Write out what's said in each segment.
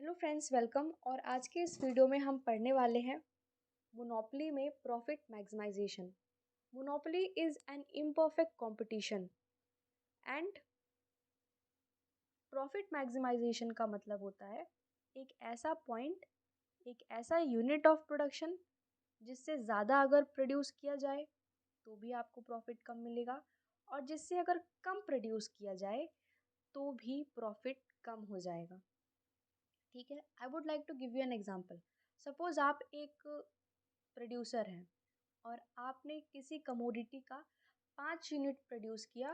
Hello friends, welcome. और आज के इस वीडियो में हम पढ़ने वाले हैं मोनोपोली में profit maximisation. Monopoly is an imperfect competition and profit maximisation का मतलब होता है एक ऐसा पॉइंट, एक ऐसा यूनिट ऑफ प्रोडक्शन जिससे ज़्यादा अगर प्रोड्यूस किया जाए तो भी आपको प्रॉफिट कम मिलेगा, और जिससे अगर कम प्रोड्यूस किया जाए तो भी प्रॉफिट कम हो जाएगा। ठीक है, I would like to give you an example. Suppose आप एक प्रोड्यूसर हैं और आपने किसी कमोडिटी का 5 यूनिट प्रोड्यूस किया,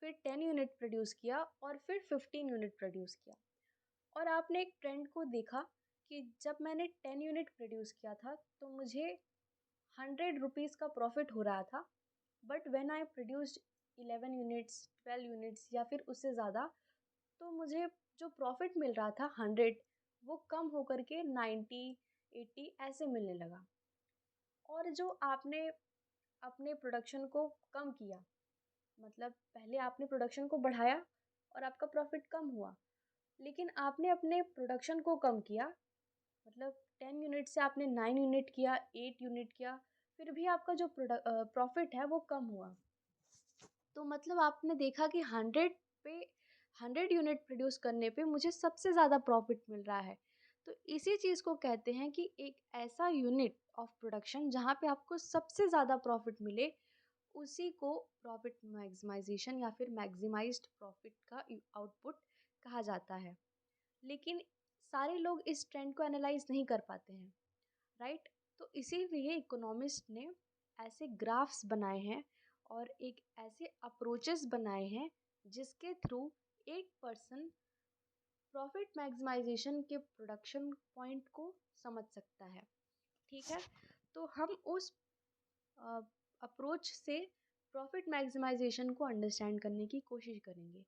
फिर 10 यूनिट प्रोड्यूस किया और फिर 15 यूनिट प्रोड्यूस किया। और आपने एक ट्रेंड को देखा कि जब मैंने 10 यूनिट प्रोड्यूस किया था तो मुझे 100 रुपीज़ का प्रॉफिट हो रहा था, but when I produced 11 units, 12 units या फिर उससे ज़्यादा, तो मुझे जो प्रॉफिट मिल रहा था 100, वो कम होकर के 90, 80 ऐसे मिलने लगा। और जो आपने अपने प्रोडक्शन को कम किया, मतलब पहले आपने प्रोडक्शन को बढ़ाया और आपका प्रॉफिट कम हुआ, लेकिन आपने अपने प्रोडक्शन को कम किया, मतलब 10 यूनिट से आपने 9 यूनिट किया, 8 यूनिट किया, फिर भी आपका जो प्रॉफिट है वो कम हुआ। तो मतलब आपने देखा कि 100 यूनिट प्रोड्यूस करने पे मुझे सबसे ज़्यादा प्रॉफिट मिल रहा है। तो इसी चीज़ को कहते हैं कि एक ऐसा यूनिट ऑफ प्रोडक्शन जहाँ पे आपको सबसे ज़्यादा प्रॉफिट मिले, उसी को प्रॉफिट मैक्सिमाइजेशन या फिर मैक्सिमाइज्ड प्रॉफिट का आउटपुट कहा जाता है। लेकिन सारे लोग इस ट्रेंड को एनालाइज नहीं कर पाते हैं, राइट? तो इसीलिए इकोनॉमिस्ट ने ऐसे ग्राफ्स बनाए हैं और एक ऐसे अप्रोचेस बनाए हैं जिसके थ्रू एक पर्सन प्रॉफिट मैक्सिमाइजेशन के प्रोडक्शन पॉइंट को समझ सकता है। ठीक है, तो हम उस अप्रोच से प्रॉफिट मैक्सिमाइजेशन को अंडरस्टैंड करने की कोशिश करेंगे।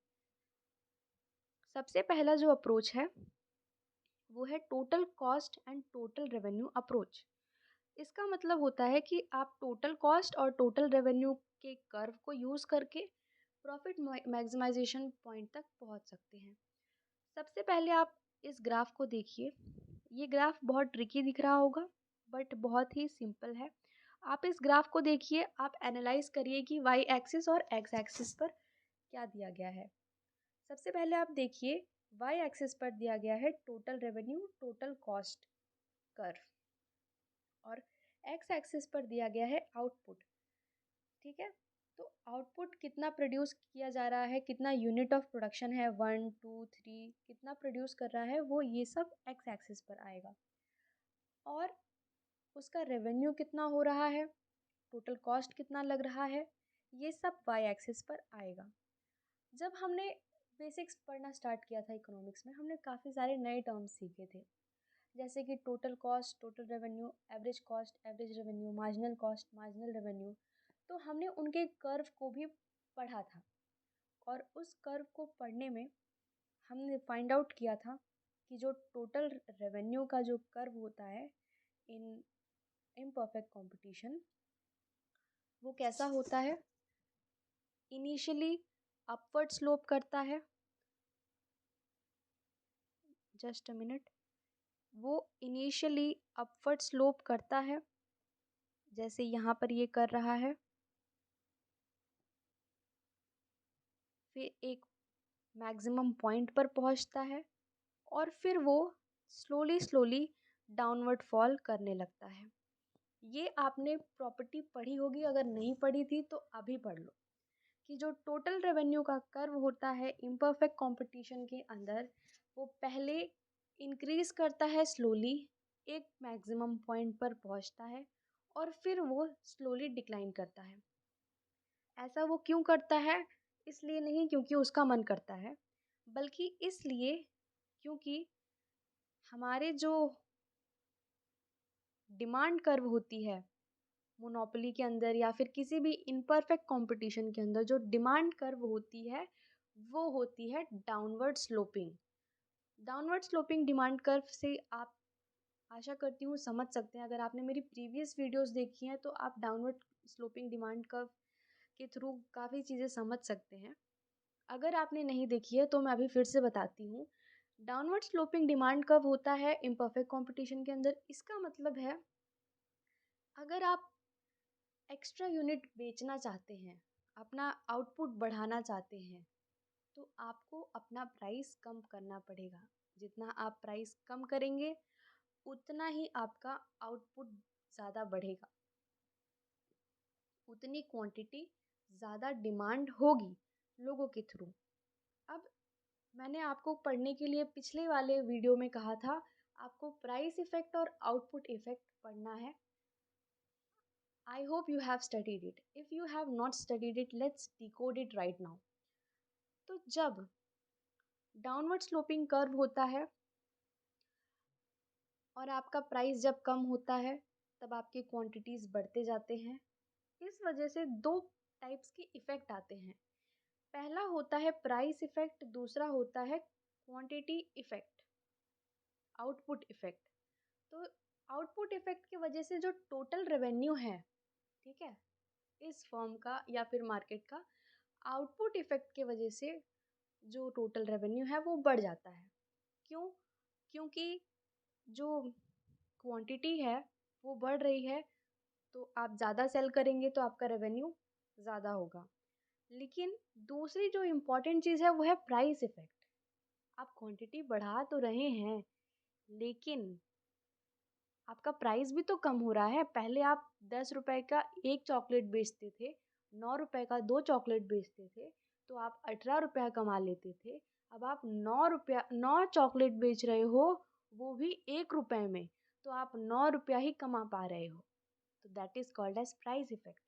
सबसे पहला जो अप्रोच है वो है total cost and total revenue approach. इसका मतलब होता है कि आप टोटल कॉस्ट और टोटल रेवेन्यू के कर्व को यूज़ करके प्रॉफिट मैक्सिमाइजेशन पॉइंट तक पहुंच सकते हैं। सबसे पहले आप इस ग्राफ को देखिए। ये ग्राफ बहुत ट्रिकी दिख रहा होगा, बट बहुत ही सिंपल है। आप इस ग्राफ को देखिए, आप एनालाइज करिए कि वाई एक्सिस और एक्स एक्सिस पर क्या दिया गया है। सबसे पहले आप देखिए, वाई एक्सिस पर दिया गया है total revenue, total cost curve, और एक्स एक्सिस पर दिया गया है आउटपुट। ठीक है, तो आउटपुट कितना प्रोड्यूस किया जा रहा है, कितना यूनिट ऑफ प्रोडक्शन है, 1 2 3 कितना प्रोड्यूस कर रहा है, वो ये सब एक्स एक्सिस पर आएगा। और उसका रेवेन्यू कितना हो रहा है, टोटल कॉस्ट कितना लग रहा है, ये सब वाई एक्सिस पर आएगा। जब हमने बेसिक्स पढ़ना स्टार्ट किया था इकोनॉमिक्स में, हमने काफ़ी सारे नए टर्म्स सीखे थे, जैसे कि total cost, total revenue, average cost, average revenue, marginal cost, marginal revenue. तो हमने उनके कर्व को भी पढ़ा था, और उस कर्व को पढ़ने में हमने फाइंड आउट किया था कि जो टोटल रेवेन्यू का जो कर्व होता है इन इम्परफेक्ट कंपटीशन, वो कैसा होता है। इनिशियली अपवर्ड स्लोप करता है, जस्ट अ मिनट, वो इनिशियली अपवर्ड स्लोप करता है, जैसे यहाँ पर ये कर रहा है। फिर एक मैक्सिमम पॉइंट पर पहुँचता है, और फिर वो स्लोली स्लोली डाउनवर्ड फॉल करने लगता है। ये आपने प्रॉपर्टी पढ़ी होगी, अगर नहीं पढ़ी थी तो अभी पढ़ लो, कि जो टोटल रेवेन्यू का कर्व होता है इम्परफेक्ट कंपटीशन के अंदर, वो पहले इंक्रीज करता है स्लोली, एक मैक्सिमम पॉइंट पर पहुंचता है, और फिर वो स्लोली डिक्लाइन करता है। ऐसा वो क्यों करता है? इसलिए नहीं क्योंकि उसका मन करता है, बल्कि इसलिए क्योंकि हमारे जो डिमांड कर्व होती है मोनोपोली के अंदर या फिर किसी भी इम्परफेक्ट कंपटीशन के अंदर, जो डिमांड कर्व होती है वो होती है downward sloping. Downward sloping demand curve से आप, आशा करती हूँ, समझ सकते हैं। अगर आपने मेरी प्रीवियस वीडियोस देखी हैं तो आप डाउनवर्ड स्लोपिंग डिमांड कर्व के थ्रू काफ़ी चीज़ें समझ सकते हैं। अगर आपने नहीं देखी है तो मैं अभी फिर से बताती हूँ। डाउनवर्ड स्लोपिंग डिमांड कब होता है इम्परफेक्ट कंपटीशन के अंदर? इसका मतलब है अगर आप एक्स्ट्रा यूनिट बेचना चाहते हैं, अपना आउटपुट बढ़ाना चाहते हैं, तो आपको अपना प्राइस कम करना पड़ेगा। जितना आप प्राइस कम करेंगे उतना ही आपका आउटपुट ज़्यादा बढ़ेगा, उतनी क्वांटिटी ज़्यादा डिमांड होगी लोगों के थ्रू। अब मैंने आपको पढ़ने के लिए पिछले वाले वीडियो में कहा था आपको प्राइस इफेक्ट और आउटपुट इफेक्ट पढ़ना है। I hope you have studied it. If you have not studied it, let's decode it right now. तो जब डाउनवर्ड स्लोपिंग कर्व होता है और आपका प्राइस जब कम होता है, तब आपकी क्वांटिटीज़ बढ़ते जाते हैं। इस वजह से दो टाइप्स के इफ़ेक्ट आते हैं। पहला होता है प्राइस इफ़ेक्ट, दूसरा होता है क्वांटिटी इफ़ेक्ट, आउटपुट इफ़ेक्ट। तो आउटपुट इफ़ेक्ट की वजह से जो टोटल रेवेन्यू है, ठीक है, इस फर्म का या फिर मार्केट का, आउटपुट इफ़ेक्ट की वजह से जो टोटल रेवेन्यू है वो बढ़ जाता है। क्यों? क्योंकि जो क्वांटिटी है वो बढ़ रही है, तो आप ज़्यादा सेल करेंगे तो आपका रेवेन्यू ज़्यादा होगा। लेकिन दूसरी जो इम्पॉर्टेंट चीज़ है वो है प्राइस इफ़ेक्ट। आप क्वांटिटी बढ़ा तो रहे हैं, लेकिन आपका प्राइस भी तो कम हो रहा है। पहले आप 10 रुपए का एक चॉकलेट बेचते थे, 9 रुपए का 2 चॉकलेट बेचते थे, तो आप 18 रुपया कमा लेते थे। अब आप 9 चॉकलेट बेच रहे हो, वो भी 1 रुपए में, तो आप 9 रुपया ही कमा पा रहे हो। तो that is called as price effect.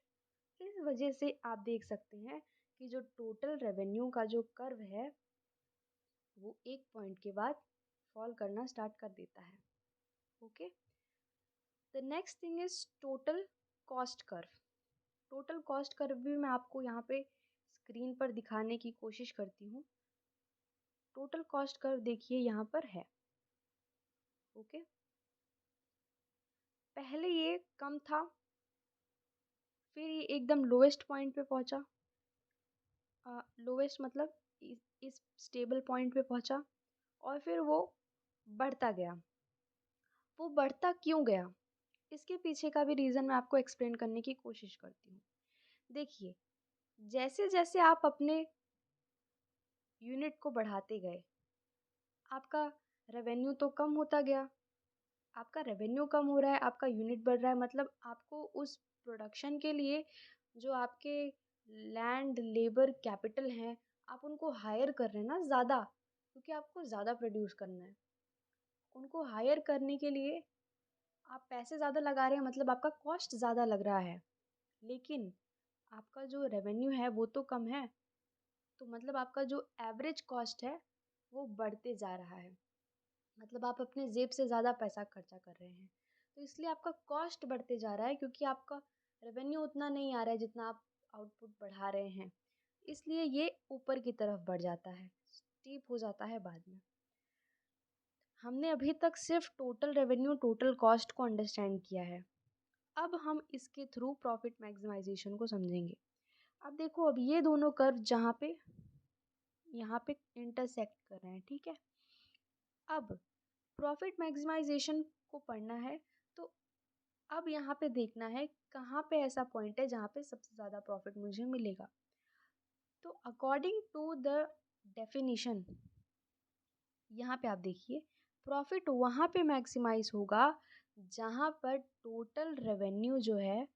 इस वजह से आप देख सकते हैं कि जो टोटल रेवेन्यू का जो कर्व है वो एक पॉइंट के बाद फॉल करना स्टार्ट कर देता है। Okay, the next thing is total cost curve. Total cost curve भी मैं आपको यहाँ पे स्क्रीन पर दिखाने की कोशिश करती हूँ। टोटल कॉस्ट कर्व देखिए यहाँ पर है। ओके, पहले ये कम था, फिर ये एकदम लोएस्ट पॉइंट पे पहुँचा। लोएस्ट मतलब इस स्टेबल पॉइंट पे पहुँचा, और फिर वो बढ़ता गया। वो बढ़ता क्यों गया, इसके पीछे का भी रीज़न मैं आपको एक्सप्लेन करने की कोशिश करती हूँ। देखिए, जैसे जैसे आप अपने यूनिट को बढ़ाते गए, आपका रेवेन्यू तो कम होता गया। आपका रेवेन्यू कम हो रहा है, आपका यूनिट बढ़ रहा है, मतलब आपको उस प्रोडक्शन के लिए जो आपके लैंड, लेबर, कैपिटल हैं, आप उनको हायर कर रहे हैं ना ज़्यादा, क्योंकि आपको ज़्यादा प्रोड्यूस करना है। उनको हायर करने के लिए आप पैसे ज़्यादा लगा रहे हैं, मतलब आपका कॉस्ट ज़्यादा लग रहा है। लेकिन आपका जो रेवेन्यू है वो तो कम है, तो मतलब आपका जो एवरेज कॉस्ट है वो बढ़ते जा रहा है। मतलब आप अपने जेब से ज़्यादा पैसा खर्चा कर रहे हैं, तो इसलिए आपका कॉस्ट बढ़ते जा रहा है, क्योंकि आपका रेवेन्यू उतना नहीं आ रहा है जितना आप आउटपुट बढ़ा रहे हैं। इसलिए ये ऊपर की तरफ बढ़ जाता है, स्टीप हो जाता है बाद में। हमने अभी तक सिर्फ टोटल रेवेन्यू, टोटल कॉस्ट को अंडरस्टैंड किया है। अब हम इसके थ्रू प्रॉफिट मैक्सिमाइजेशन को समझेंगे। अब देखो, अब ये दोनों कर्व जहाँ पे यहाँ पे इंटरसेक्ट कर रहे हैं, ठीक है। अब प्रॉफिट मैक्सिमाइजेशन को पढ़ना है, तो अब यहाँ पे देखना है कहाँ पे ऐसा पॉइंट है जहाँ पे सबसे ज़्यादा प्रॉफिट मुझे मिलेगा। तो अकॉर्डिंग टू द डेफिनीशन, यहाँ पे आप देखिए, प्रॉफिट वहाँ पे मैक्सिमाइज होगा जहाँ पर टोटल रेवेन्यू जो है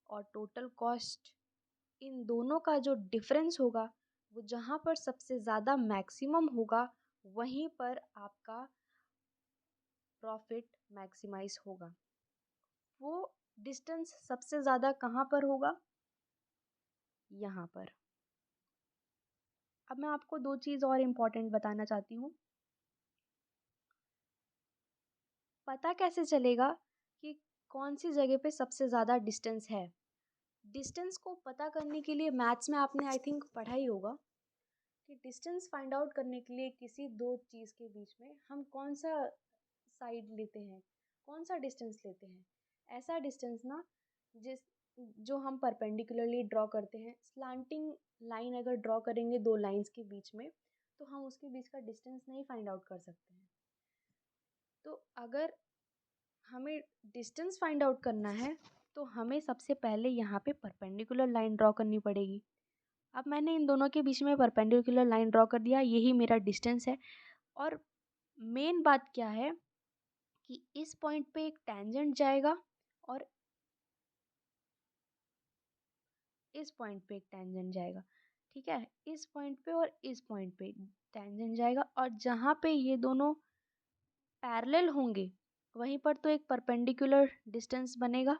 और टोटल कॉस्ट, इन दोनों का जो डिफरेंस होगा, वो जहाँ पर सबसे ज़्यादा मैक्सिमम होगा, वहीं पर आपका प्रॉफिट मैक्सिमाइज होगा। वो डिस्टेंस सबसे ज़्यादा कहाँ पर होगा? यहाँ पर। अब मैं आपको दो चीज़ और इम्पोर्टेंट बताना चाहती हूँ। पता कैसे चलेगा कि कौन सी जगह पे सबसे ज़्यादा डिस्टेंस है? डिस्टेंस को पता करने के लिए मैथ्स में आपने आई थिंक पढ़ा ही होगा कि डिस्टेंस फाइंड आउट करने के लिए किसी दो चीज़ के बीच में हम कौन सा साइड लेते हैं, कौन सा डिस्टेंस लेते हैं। ऐसा डिस्टेंस ना जिस जो हम परपेंडिकुलरली ड्रॉ करते हैं। स्लांटिंग लाइन अगर ड्रॉ करेंगे दो लाइंस के बीच में, तो हम उसके बीच का डिस्टेंस नहीं फाइंड आउट कर सकते हैं। तो अगर हमें डिस्टेंस फाइंड आउट करना है तो हमें सबसे पहले यहाँ पे परपेंडिकुलर लाइन ड्रॉ करनी पड़ेगी। अब मैंने इन दोनों के बीच में परपेंडिकुलर लाइन ड्रॉ कर दिया, यही मेरा डिस्टेंस है। और मेन बात क्या है कि इस पॉइंट पे एक टेंजेंट जाएगा और इस पॉइंट पे एक टेंजेंट जाएगा, ठीक है। इस पॉइंट पे और इस पॉइंट पे टेंजेंट जाएगा, और जहाँ पे ये दोनों पैरेलल होंगे वहीं पर तो एक परपेंडिकुलर डिस्टेंस बनेगा।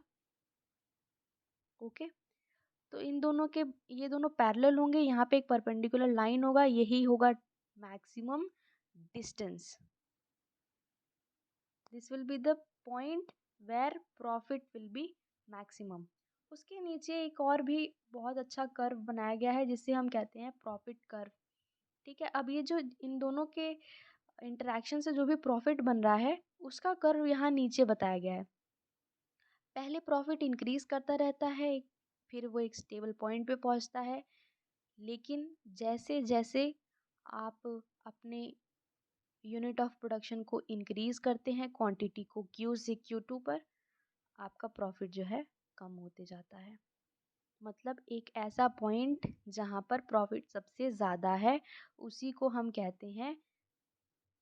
ओके, तो इन दोनों के, ये दोनों पैरेलल होंगे, यहाँ पे एक परपेंडिकुलर लाइन होगा, यही होगा maximum distance. This will be the point where profit will be maximum. उसके नीचे एक और भी बहुत अच्छा कर्व बनाया गया है जिसे हम कहते हैं प्रॉफिट कर्व, ठीक है। अब ये जो इन दोनों के इंटरेक्शन से जो भी प्रॉफिट बन रहा है उसका कर्व यहाँ नीचे बताया गया है। पहले प्रॉफिट इंक्रीज करता रहता है, फिर वो एक स्टेबल पॉइंट पे पहुँचता है, लेकिन जैसे जैसे आप अपने यूनिट ऑफ प्रोडक्शन को इंक्रीज करते हैं, क्वांटिटी को Q से Q2 पर, आपका प्रॉफिट जो है कम होते जाता है। मतलब एक ऐसा पॉइंट जहाँ पर प्रॉफिट सबसे ज़्यादा है उसी को हम कहते हैं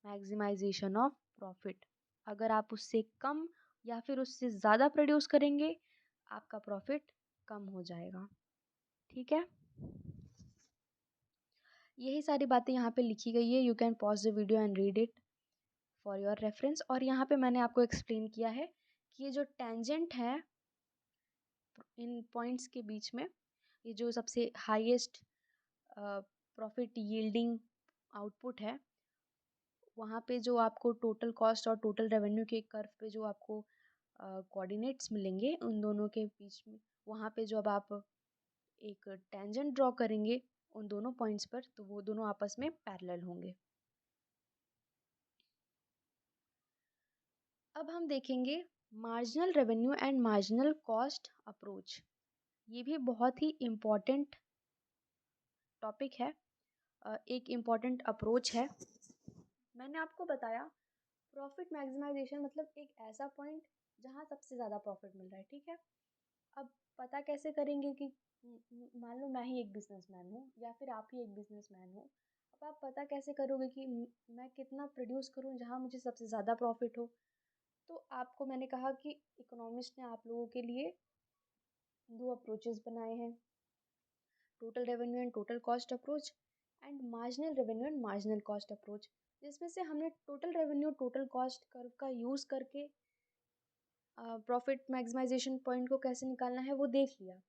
मैक्सिमाइजेशन ऑफ प्रॉफिट। अगर आप उससे कम या फिर उससे ज़्यादा प्रोड्यूस करेंगे आपका प्रॉफिट कम हो जाएगा, ठीक है। यही सारी बातें यहाँ पे लिखी गई है। You can pause the video and read it for your reference. और यहाँ पे मैंने आपको एक्सप्लेन किया है कि ये जो टेंजेंट है इन पॉइंट्स के बीच में, ये जो सबसे हाईएस्ट प्रॉफिट यील्डिंग आउटपुट है, वहाँ पे जो आपको टोटल कॉस्ट और टोटल रेवेन्यू के कर्व पे जो आपको कोऑर्डिनेट्स मिलेंगे उन दोनों के बीच में, वहाँ पे जब आप एक टेंजेंट ड्रॉ करेंगे उन दोनों पॉइंट्स पर तो वो दोनों आपस में पैरेलल होंगे। अब हम देखेंगे marginal revenue and marginal cost approach. ये भी बहुत ही इम्पॉर्टेंट टॉपिक है, एक इम्पॉर्टेंट अप्रोच है। मैंने आपको बताया प्रॉफिट मैक्सिमाइजेशन मतलब एक ऐसा पॉइंट जहाँ सबसे ज़्यादा प्रॉफिट मिल रहा है, ठीक है। अब पता कैसे करेंगे कि मान लो मैं ही एक बिजनेसमैन हूँ या फिर आप ही एक बिजनेसमैन हो, अब आप पता कैसे करोगे कि मैं कितना प्रोड्यूस करूँ जहाँ मुझे सबसे ज़्यादा प्रॉफिट हो। तो आपको मैंने कहा कि इकोनॉमिस्ट ने आप लोगों के लिए दो अप्रोचेस बनाए हैं, total revenue and total cost approach and marginal revenue and marginal cost approach, जिसमें से हमने total revenue total cost curve का यूज़ करके प्रॉफिट मैक्सिमाइजेशन पॉइंट को कैसे निकालना है वो देख लिया।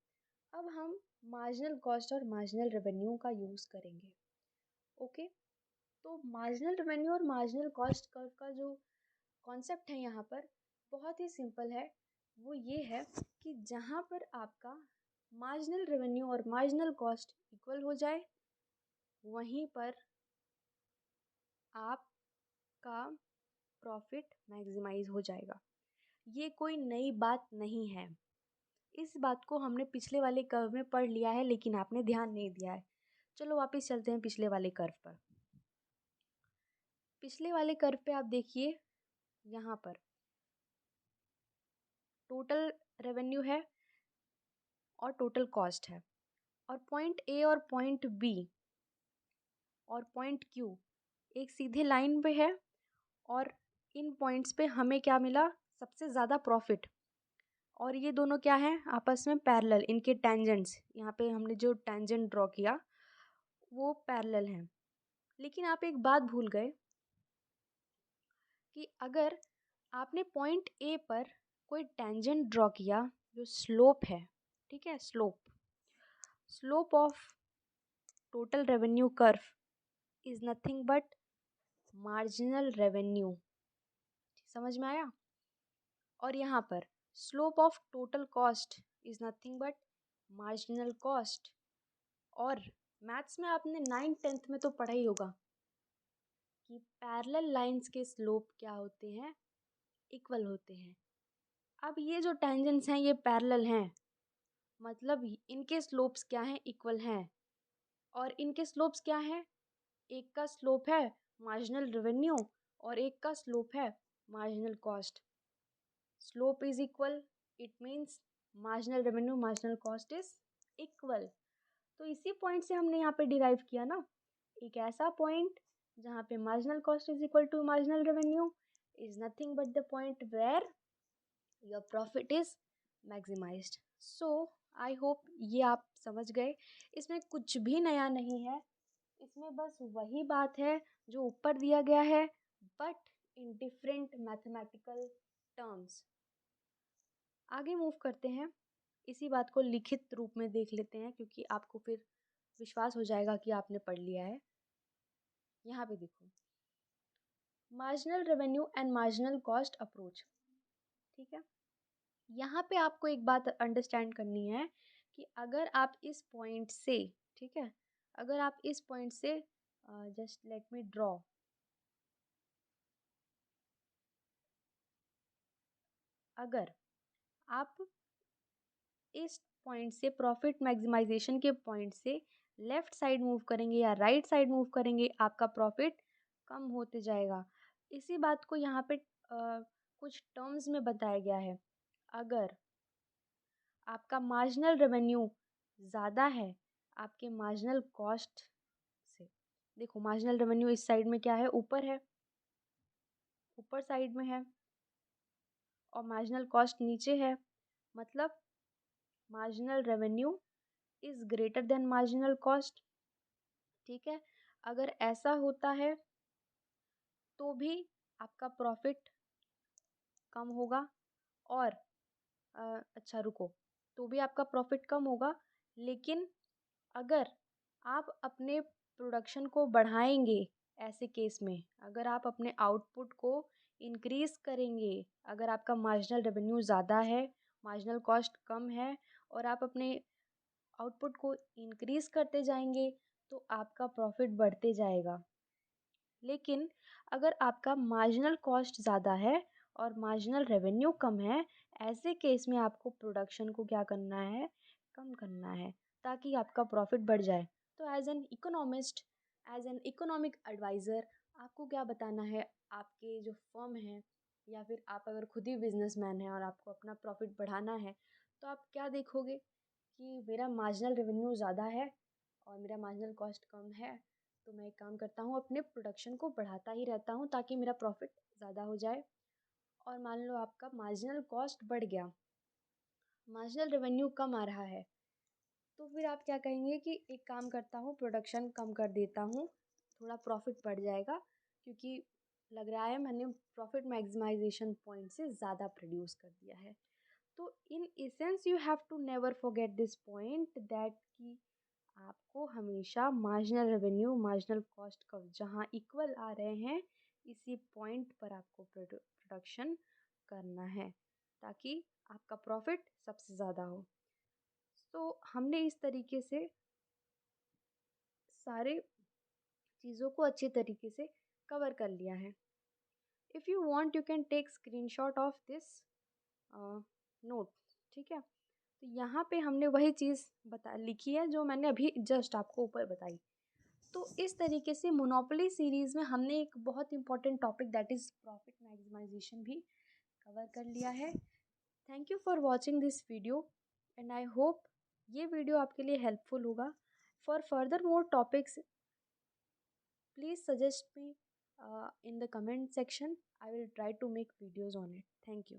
अब हम मार्जिनल कॉस्ट और मार्जिनल रेवेन्यू का यूज़ करेंगे। ओके, तो मार्जिनल रेवेन्यू और मार्जिनल कॉस्ट कर्व का जो कॉन्सेप्ट है यहाँ पर बहुत ही सिंपल है। वो ये है कि जहाँ पर आपका मार्जिनल रेवेन्यू और मार्जिनल कॉस्ट इक्वल हो जाए वहीं पर आपका प्रॉफिट मैक्सिमाइज हो जाएगा। ये कोई नई बात नहीं है, इस बात को हमने पिछले वाले कर्व में पढ़ लिया है लेकिन आपने ध्यान नहीं दिया है। चलो वापस चलते हैं पिछले वाले कर्व पर। पिछले वाले कर्व पे आप देखिए, यहाँ पर टोटल रेवेन्यू है और टोटल कॉस्ट है, और पॉइंट ए और पॉइंट बी और पॉइंट क्यू एक सीधे लाइन पे है, और इन पॉइंट्स पे हमें क्या मिला, सबसे ज़्यादा प्रॉफिट। और ये दोनों क्या हैं, आपस में पैरेलल, इनके टेंजेंट्स, यहाँ पे हमने जो टेंजेंट ड्रॉ किया वो पैरेलल हैं। लेकिन आप एक बात भूल गए कि अगर आपने पॉइंट ए पर कोई टेंजेंट ड्रॉ किया जो स्लोप है, ठीक है, slope of total revenue curve is nothing but marginal revenue, समझ में आया। और यहाँ पर slope of total cost is nothing but marginal cost. और मैथ्स में आपने 9th-10th में तो पढ़ा ही होगा कि पैरेलल लाइंस के स्लोप क्या होते हैं, इक्वल होते हैं। अब ये जो टेंजेंट्स हैं ये पैरेलल हैं, मतलब इनके स्लोप्स क्या हैं, इक्वल हैं। और इनके स्लोप्स क्या हैं, एक का स्लोप है मार्जिनल रेवेन्यू और एक का स्लोप है marginal cost. Slope is equal, it means marginal revenue marginal cost is equal. तो इसी पॉइंट से हमने यहाँ पे डिराइव किया ना, एक ऐसा पॉइंट जहाँ पे marginal cost is equal to marginal revenue is nothing but the point where your profit is maximised. So I hope ये आप समझ गए। इसमें कुछ भी नया नहीं है, इसमें बस वही बात है जो ऊपर दिया गया है, but in different mathematical terms. आगे मूव करते हैं, इसी बात को लिखित रूप में देख लेते हैं क्योंकि आपको फिर विश्वास हो जाएगा कि आपने पढ़ लिया है। यहाँ पे देखो, marginal revenue and marginal cost approach. ठीक है, यहाँ पे आपको एक बात अंडरस्टैंड करनी है कि अगर आप इस पॉइंट से, ठीक है, अगर आप इस पॉइंट से जस्ट लेट मी ड्रॉ, अगर आप इस पॉइंट से प्रॉफिट मैक्सिमाइजेशन के पॉइंट से लेफ्ट साइड मूव करेंगे या राइट साइड मूव करेंगे, आपका प्रॉफिट कम होते जाएगा। इसी बात को यहाँ पे कुछ टर्म्स में बताया गया है। अगर आपका मार्जिनल रेवेन्यू ज़्यादा है आपके मार्जिनल कॉस्ट से, देखो मार्जिनल रेवेन्यू इस साइड में क्या है, ऊपर है, ऊपर साइड में है, और मार्जिनल कॉस्ट नीचे है, मतलब marginal revenue is greater than marginal cost. ठीक है, अगर ऐसा होता है तो भी आपका प्रॉफिट कम होगा, और अच्छा रुको, तो भी आपका प्रॉफिट कम होगा। लेकिन अगर आप अपने प्रोडक्शन को बढ़ाएंगे, ऐसे केस में अगर आप अपने आउटपुट को इंक्रीज करेंगे, अगर आपका मार्जिनल रेवेन्यू ज़्यादा है मार्जिनल कॉस्ट कम है और आप अपने आउटपुट को इंक्रीज करते जाएंगे तो आपका प्रॉफिट बढ़ते जाएगा। लेकिन अगर आपका मार्जिनल कॉस्ट ज़्यादा है और मार्जिनल रेवेन्यू कम है, ऐसे केस में आपको प्रोडक्शन को क्या करना है, कम करना है, ताकि आपका प्रॉफिट बढ़ जाए। तो as an economist, as an economic adviser, आपको क्या बताना है, आपके जो फर्म है या फिर आप अगर खुद ही बिजनेसमैन हैं और आपको अपना प्रॉफिट बढ़ाना है, तो आप क्या देखोगे कि मेरा मार्जिनल रेवेन्यू ज़्यादा है और मेरा मार्जिनल कॉस्ट कम है, तो मैं एक काम करता हूँ अपने प्रोडक्शन को बढ़ाता ही रहता हूँ ताकि मेरा प्रॉफिट ज़्यादा हो जाए। और मान लो आपका मार्जिनल कॉस्ट बढ़ गया, मार्जिनल रेवेन्यू कम आ रहा है, तो फिर आप क्या कहेंगे कि एक काम करता हूँ प्रोडक्शन कम कर देता हूँ, थोड़ा प्रॉफिट बढ़ जाएगा क्योंकि लग रहा है मैंने प्रॉफिट मैक्सिमाइजेशन पॉइंट से ज़्यादा प्रोड्यूस कर दिया है। तो in essence you have to never forget this point that कि आपको हमेशा मार्जिनल रेवेन्यू मार्जिनल कॉस्ट का जहाँ इक्वल आ रहे हैं इसी पॉइंट पर आपको प्रोडक्शन करना है ताकि आपका प्रॉफिट सबसे ज़्यादा हो। तो हमने इस तरीके से सारे चीज़ों को अच्छे तरीके से कवर कर लिया है। If you want you can take screenshot of this note. ठीक है, तो यहाँ पे हमने वही चीज़ बता लिखी है जो मैंने अभी जस्ट आपको ऊपर बताई। तो इस तरीके से मोनोपोली सीरीज़ में हमने एक बहुत important topic that is profit maximisation भी कवर कर लिया है। Thank you for watching this video and I hope ये वीडियो आपके लिए हेल्पफुल होगा। For further more topics please suggest me in the comment section. I will try to make videos on it. Thank you.